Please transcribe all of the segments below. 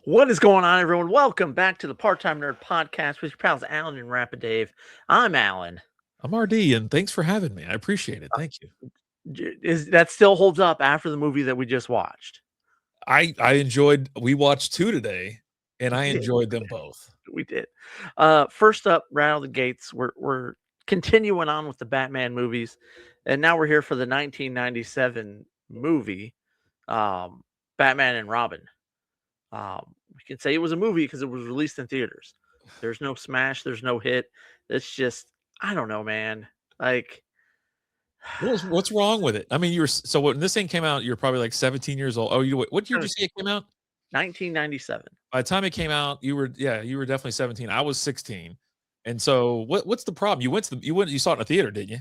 What is going on, everyone? Welcome back to the Part-Time Nerd Podcast with your pals Alan and Rapid Dave. I'm Alan. I'm RD, and thanks for having me. I appreciate it. Thank you. Is that still holds up after the movie that we just watched? I enjoyed. We watched two today, and We I did. enjoyed them both. We did. First up, right out of the gates, we're continuing on with the Batman movies, and now we're here for the 1997 movie, Batman and Robin. We can say it was a movie because it was released in theaters. There's no smash, there's no hit. It's just, I don't know, man. Like, What's wrong with it? I mean, so when this thing came out, you're probably like 17 years old. Oh, what year did you say it came out? 1997. By the time it came out, you were definitely 17. I was 16. And so what's the problem? You saw it in a theater, didn't you?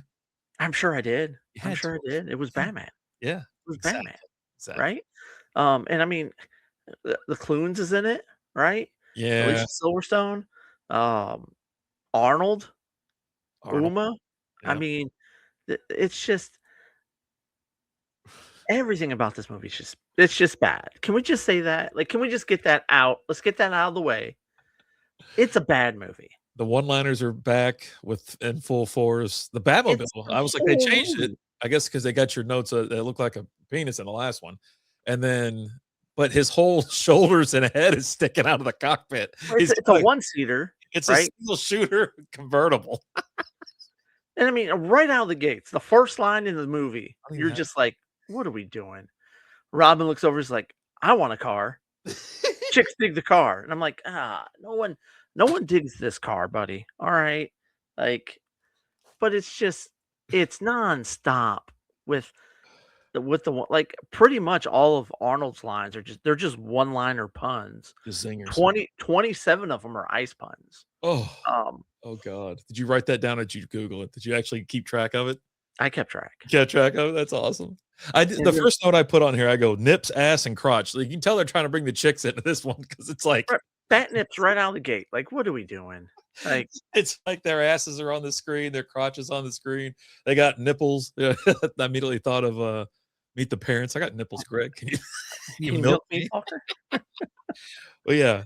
I'm sure I did. You I'm had sure to. I did. It was Yeah. Batman. Yeah. It was Exactly. Batman, Exactly. right? And I mean, the Clunes is in it, right? Yeah. Alicia Silverstone, um, Arnold, Arnold. Uma. I Yeah. mean, it's just everything about this movie is just bad. Can we just say that? Like, can we just get that out? Let's get that out of the way. It's a bad movie. The one-liners are back in full force. The It's Batmobile, the I was like, they whole changed it, movie. I guess, because they got your notes, that looked like a penis in the last one, and then but his whole shoulders and head is sticking out of the cockpit. It's He's a, it's a got a one seater, it's a right? single shooter convertible. And I mean, right out of the gates, the first line in the movie, I don't even you're have just like, "What are we doing?" Robin looks over, is like, "I want a car." Chicks dig the car, and I'm like, no one digs this car, buddy. All right, like, but it's nonstop with like pretty much all of Arnold's lines are they're just one liner puns. just zingers. 27 of them are ice puns. Oh, Um, oh god. Did you write that down or did you Google it? Did you actually keep track of it? I kept track. You kept track of it? That's awesome. I did And the then first note I put on here, I go, "Nips, ass, and crotch." Like, you can tell they're trying to bring the chicks into this one because it's like Batnips right out of the gate. Like, what are we doing? Like, it's like their asses are on the screen, their crotches on the screen. They got nipples. Yeah, I immediately thought of Meet the Parents. I got nipples, Greg. Can you can you you milk milk me, me? Walker? Well, yeah,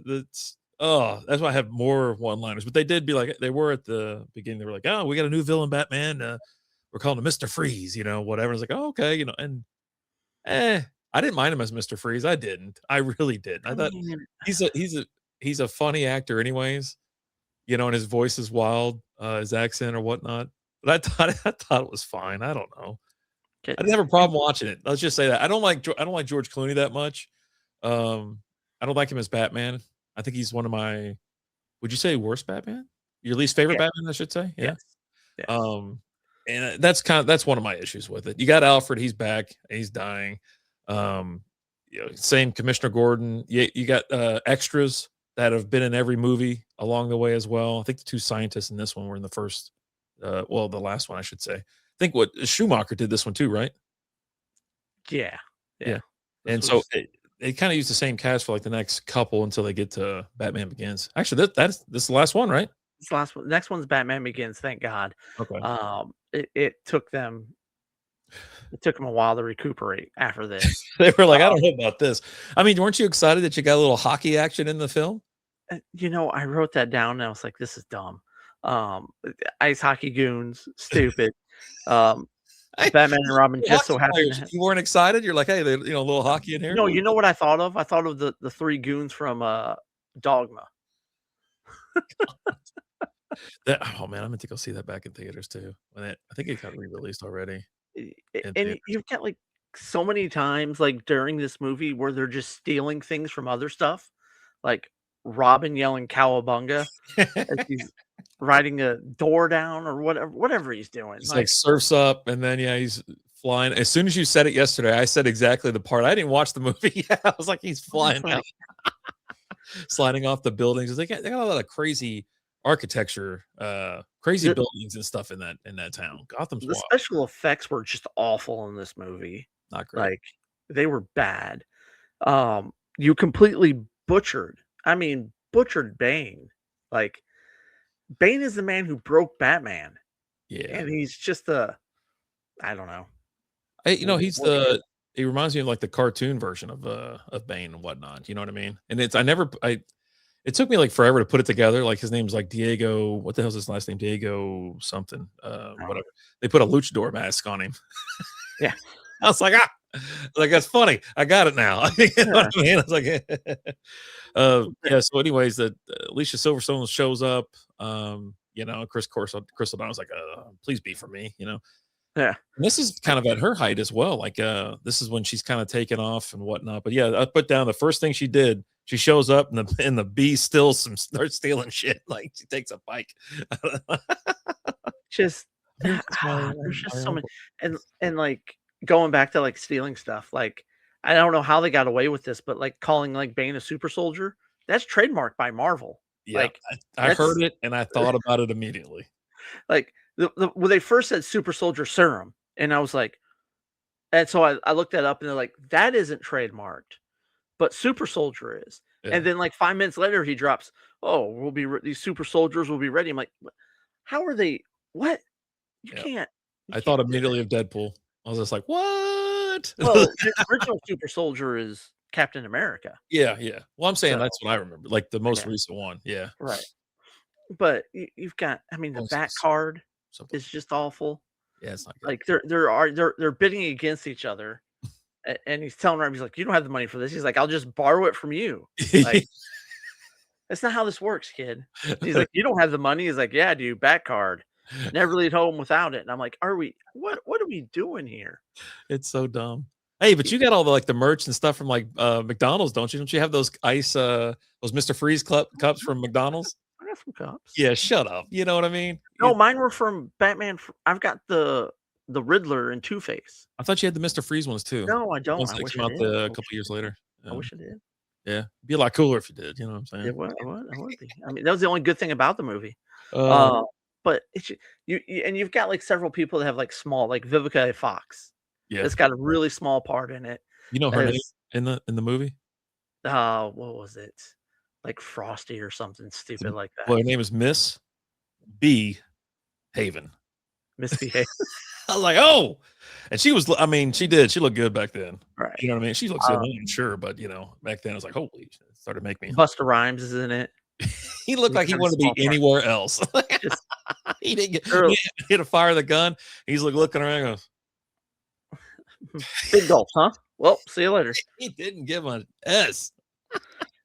that's that's why I have more one-liners. But they did be like they were at the beginning. They were like, "Oh, we got a new villain, Batman. We're calling him Mr. Freeze, whatever." It's like, "Oh, okay, and eh, I didn't mind him as Mr. Freeze. I didn't. I really didn't. I I thought mean, he's a funny actor anyways, and his voice is wild, his accent or whatnot. But I thought it was fine. I don't know. okay, I didn't have a problem watching it. Let's just say that. I don't like George Clooney that much. Um, I don't like him as Batman. I think he's one of my would you say worst Batman? Your least favorite yeah, Batman, I should say? Yeah. yes, yes. Um, and that's one of my issues with it. You got Alfred, he's back, he's dying. Um, same Commissioner Gordon. You got extras that have been in every movie along the way as well. I think the two scientists in this one were in the first, the last one, I should say. I think what Schumacher did this one too, right? Yeah, Yeah. yeah. This And so was they kind of use the same cast for like the next couple until they get to Batman Begins. Actually, this is the last one, right? this last one. Next one's Batman Begins. Thank God. Okay. It took them. It took them a while to recuperate after this. They were like, I Um, don't know about this. I mean, weren't you excited that you got a little hockey action in the film? I wrote that down and I was like, this is dumb. Ice hockey goons, stupid. Um, I, Batman and Robin just hockey so happened. players, you weren't excited. You're like, hey, a little hockey in here. No, you know what I thought of? I thought of the three goons from Dogma. Oh man, I'm meant to go see that back in theaters too. I think it got re-released already in And theaters. you've got like so many times like during this movie where they're just stealing things from other stuff, like Robin yelling "Cowabunga" as he's riding a door down or whatever he's doing. He's like Like, surfs up, and then he's flying. As soon as you said it yesterday, I said exactly the part. I didn't watch the movie yet. I was like, he's I'm just flying like out, sliding off the buildings. They got a lot of crazy architecture, crazy the buildings and stuff in that town. Gotham's the wild, special effects were just awful in this movie. not great. Like, they were bad. You completely butchered Bane. Like, Bane is the man who broke Batman, Yeah, and he's just I don't know. he's What are you the gonna he reminds me of like the cartoon version of Bane and whatnot. You know what I mean? And it took me like forever to put it together. Like his name's like Diego. What the hell's his last name? Diego something. Oh, Whatever. They put a luchador mask on him. yeah. I was like, like that's funny. I got it now. You know what Yeah. I mean? I was like, yeah. So, anyways, that Alicia Silverstone shows up. You know, Crystal Dawn was like, please be for me. You know, Yeah. and this is kind of at her height as well. Like, this is when she's kind of taken off and whatnot. But yeah, I put down the first thing she did. She shows up and the bee starts stealing shit. Like she takes a bike. Just Here's there's my just so many, uncle. and like going back to like stealing stuff. Like I don't know how they got away with this, but like calling like Bane a super soldier, that's trademarked by Marvel. Yeah, Like I heard that's it and I thought about it immediately. like when they first said super soldier serum, and I was like, and so I looked that up, and they're like, that isn't trademarked, but super soldier is. Yeah, And then like 5 minutes later, he drops, oh, these super soldiers will be ready. I'm like, how are they? What? You yeah. can't. You I can't thought do that. immediately of Deadpool. I was just like, "What?" Well, the original super soldier is Captain America. Yeah, yeah. Well, I'm saying So, that's what I remember, like, the most yeah, recent one, yeah. right. But you've got, I mean, the Oh, back card something is just awful. yeah, it's not good. Like they're bidding against each other, and he's telling her, he's like, "You don't have the money for this." He's like, "I'll just borrow it from you." Like that's not how this works, kid. He's like, "You don't have the money." He's like, "Yeah, dude, back card. Never leave home without it." And I'm like, "Are we? What are we doing here?" It's so dumb. Hey, but you got all the, like, the merch and stuff from, like, McDonald's, don't you? Don't you have those those Mr. Freeze cups from McDonald's? I got some cups. Yeah, shut up, you know what I mean? No, mine were from Batman. I've got the Riddler and Two Face. I thought you had the Mr. Freeze ones too. No, I The don't. ones I that wish came I out did. a couple years later. I wish I did. Yeah, be a lot cooler if you did, you know what I'm It saying? would. I would be. I mean, that was the only good thing about the movie. Uh, Uh, but and you've got like several people that have like small, like Vivica A. Fox. yeah. It's got a really small part in it. You know her name As in the movie? what was it? Like Frosty or something stupid like Well, that. her name is Miss B. Haven. Misbehave. I was like, "Oh!" And she was I mean, she did, she looked good back then. Right. You know what I mean? She looks good Uh, now, I'm sure, but, you know, back then, I was like, "Holy shit," it started making me Busta Rhymes is in it. he looked He's like he got a wanted to small be part. anywhere else. Just He didn't get early, he had to fire the gun. He's, like, looking around, goes, big gulp, huh? Well, see you later. he didn't give a S.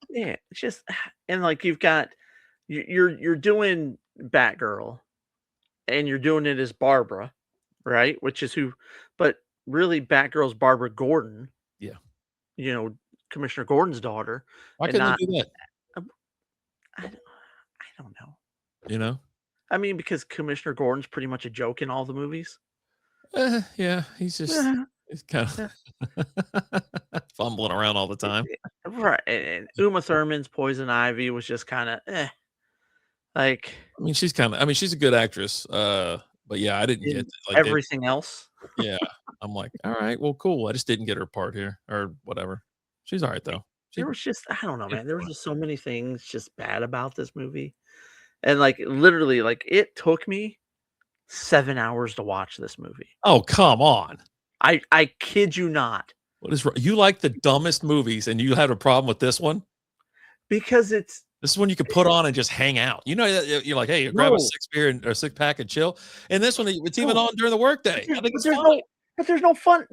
Yeah, it's just and like you've got you're doing Batgirl and you're doing it as Barbara, right? Which is who, but really Batgirl's Barbara Gordon, Yeah. you know, Commissioner Gordon's daughter, Why and couldn't not. they do that? um, I don't know. You know? I mean, because Commissioner Gordon's pretty much a joke in all the movies. Yeah, he's kinda Yeah, fumbling around all the yeah, time. right. And Uma Thurman's Poison Ivy was just kind of like I mean, she's a good actress, but yeah, I didn't get in like they everything else. yeah, I'm like, "All right, well, cool." I just didn't get her part here or whatever. She's alright though. There She was just I don't know, she's man. There was fine. just so many things just bad about this movie. And, like, literally, like, it took me 7 hours to watch this movie. Oh, come on. I kid you not, What is wr you like the dumbest movies, and you had a problem with this one? because it's This is one you could put on and just hang out. You know, you're like, "Hey, grab a no, 6 beer or 6 pack and chill." And this one, it's even no, on during the workday. I think but it's fine. there's no fun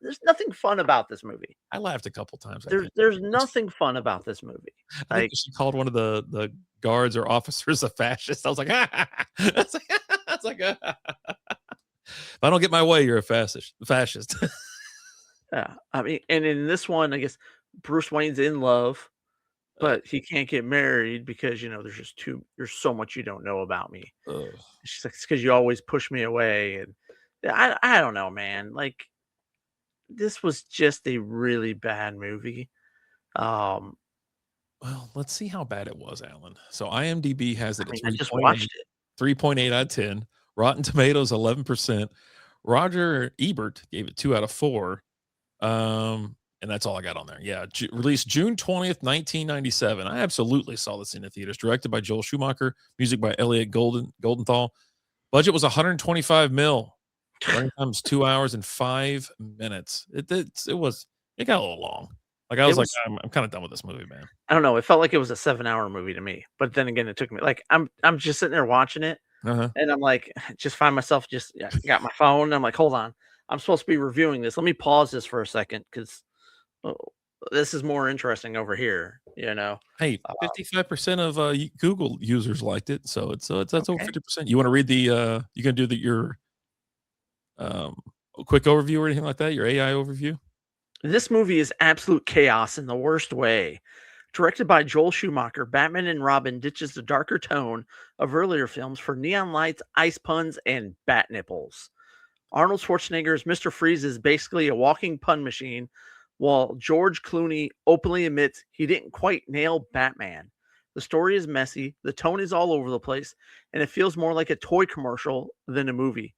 there's nothing fun about this movie. I laughed a couple times, I There's think. there's nothing fun about this movie. I think Like, she called one of the guards or officers a fascist. I was like, That's like that's like, "If I don't get my way, you're a fascist." yeah, I mean, and in this one, I guess Bruce Wayne's in love, Uh, but he can't get married because, there's so much you don't know about me. ugh. She's like, "It's 'cause you always push me away," and yeah, I don't know, man. Like, this was just a really bad movie. Um, Well, let's see how bad it was, Alan. So IMDb has it I at mean, I just watched it. 3.8 out of 10. Rotten Tomatoes 11%. Roger Ebert gave it 2 out of 4. And that's all I got on there. Yeah, released June 20th, 1997. I absolutely saw this in the theaters. Directed by Joel Schumacher, music by Elliot Goldenthal. Budget was 125 mil. Running time's 2 hours and 5 minutes. It got a little long. Like, I It was like, was I'm kinda done with this movie, man." I don't know, it felt like it was a 7-hour movie to me, but then again, it took me like, I'm just sitting there watching it, Uh-huh. and I'm like, just find myself just yeah, got my phone, and I'm like, "Hold on, I'm supposed to be reviewing this. Let me pause this for a second because this is more interesting over here," you know? Hey, Uh, 55% of, Google users liked it, so that's over okay. 50%. You wanna read you gonna do your, um, quick overview or anything like that? Your AI overview? This movie is absolute chaos in the worst way. Directed by Joel Schumacher, Batman and Robin ditches the darker tone of earlier films for neon lights, ice puns, and bat nipples. Arnold Schwarzenegger's Mr. Freeze is basically a walking pun machine, while George Clooney openly admits he didn't quite nail Batman. The story is messy, the tone is all over the place, and it feels more like a toy commercial than a movie.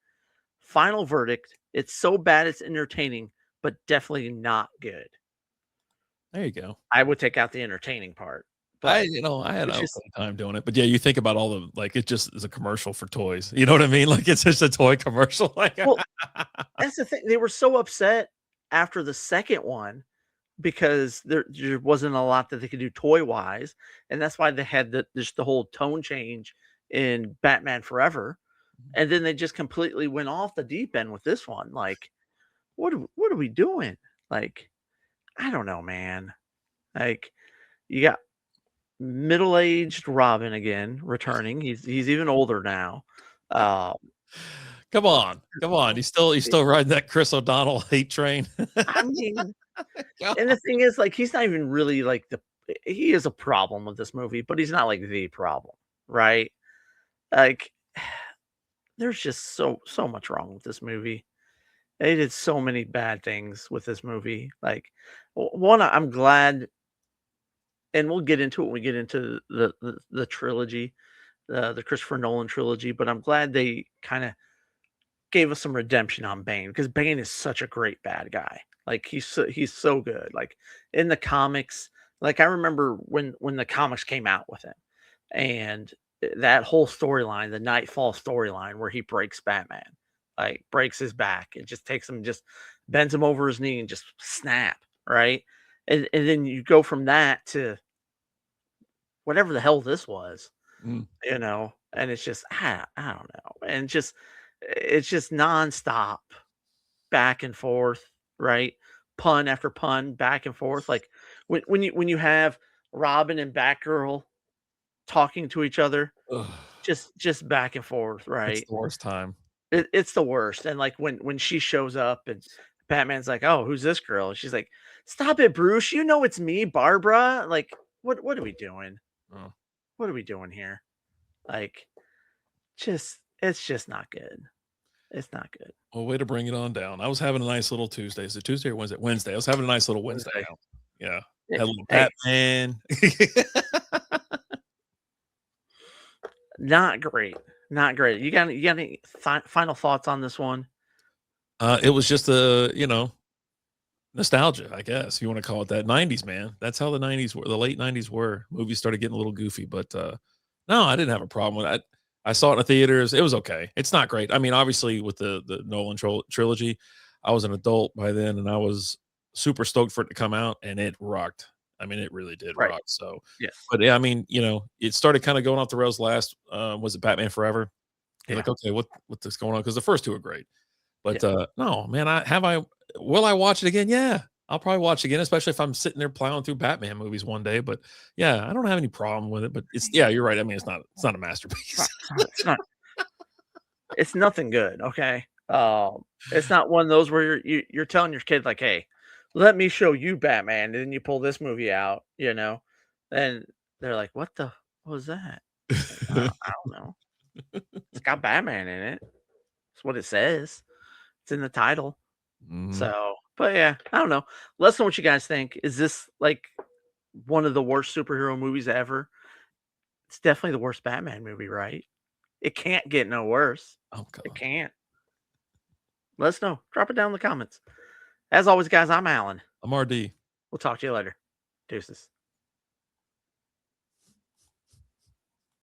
Final verdict, it's so bad it's entertaining, but definitely not good. There you go. I would take out the entertaining part, but I had it's a just okay time doing it, but yeah, you think about all the like, it just is a commercial for toys. You know what I mean? Like, it's just a toy commercial, like well, that's the thing. They were so upset after the second one because there wasn't a lot that they could do toy wise, and that's why they had just the whole tone change in Batman Forever, and then they just completely went off the deep end with this one. Like, what are we doing? Like, I don't know, man. Like, you got middle-aged Robin again returning. He's even older now. Uh, Come on, come on. You still riding that Chris O'Donnell hate train? I mean, God. and the thing is, like, he's not even really like he is a problem with this movie, but he's not like the problem, right? Like, there's just so much wrong with this movie. They did so many bad things with this movie. Like, one, I'm glad, and we'll get into it when we get into the trilogy, the Christopher Nolan trilogy. But I'm glad they kind of gave us some redemption on Bane because Bane is such a great bad guy. Like he's so good. Like in the comics, like I remember when the comics came out with him and that whole storyline, the Nightfall storyline where he breaks Batman, like breaks his back, it just takes him, just bends him over his knee and just snap, right? And then you go from that to whatever the hell this was, Mm. and it's just I don't know, and it's just nonstop back and forth, right? Pun after pun, back and forth. Like when you have Robin and Batgirl talking to each other, Ugh, just back and forth, it's right? the worst time. It's the worst. And like when she shows up and Batman's like, "Oh, who's this girl?" And she's like, "Stop it, Bruce. You know it's me, Barbara." Like, what are we doing? Oh. What are we doing here? Like, it's just not good. It's not good. Well, way to bring it on down. I was having a nice little Tuesday. Is it Tuesday or Wednesday? Wednesday. I was having a nice little Wednesday Wednesday. out. Yeah. Eh, Had a little Hey, Batman. not great. Not great. You got any final thoughts on this one? It was just a, nostalgia, I guess, if you wanna call it that. 90s, man. That's how the 90s were, the late 90s were. Movies started getting a little goofy, but, no, I didn't have a problem with it. I saw it in the theaters. It was okay. It's not great. I mean, obviously, with the Nolan trilogy, I was an adult by then, and I was super stoked for it to come out, and it rocked. I mean, it really did Right. rock, so Yes. but, yeah, I mean, it started kinda going off the rails last, was it Batman Forever? You're Yeah. like, "Okay, what's going on?" Because the first 2 are great. Yeah. But, no, man, will I watch it again? Yeah. I'll probably watch it again, especially if I'm sitting there plowing through Batman movies one day, but, yeah, I don't have any problem with it, but yeah, you're right, I mean, it's not a masterpiece. It's nothing good, okay? It's not one of those where you're telling your kid like, "Hey, let me show you Batman," and then you pull this movie out, and they're like, what was that?" Like, I don't know. It's got Batman in it. It's what it says. It's in the title. Mhm. So, but yeah, I don't know. Let us know what you guys think. Is this like one of the worst superhero movies ever? It's definitely the worst Batman movie, right? It can't get no worse. Oh It god. can't. Let us know. Drop it down in the comments. As always, guys, I'm Alan. I'm RD. We'll talk to you later. Deuces.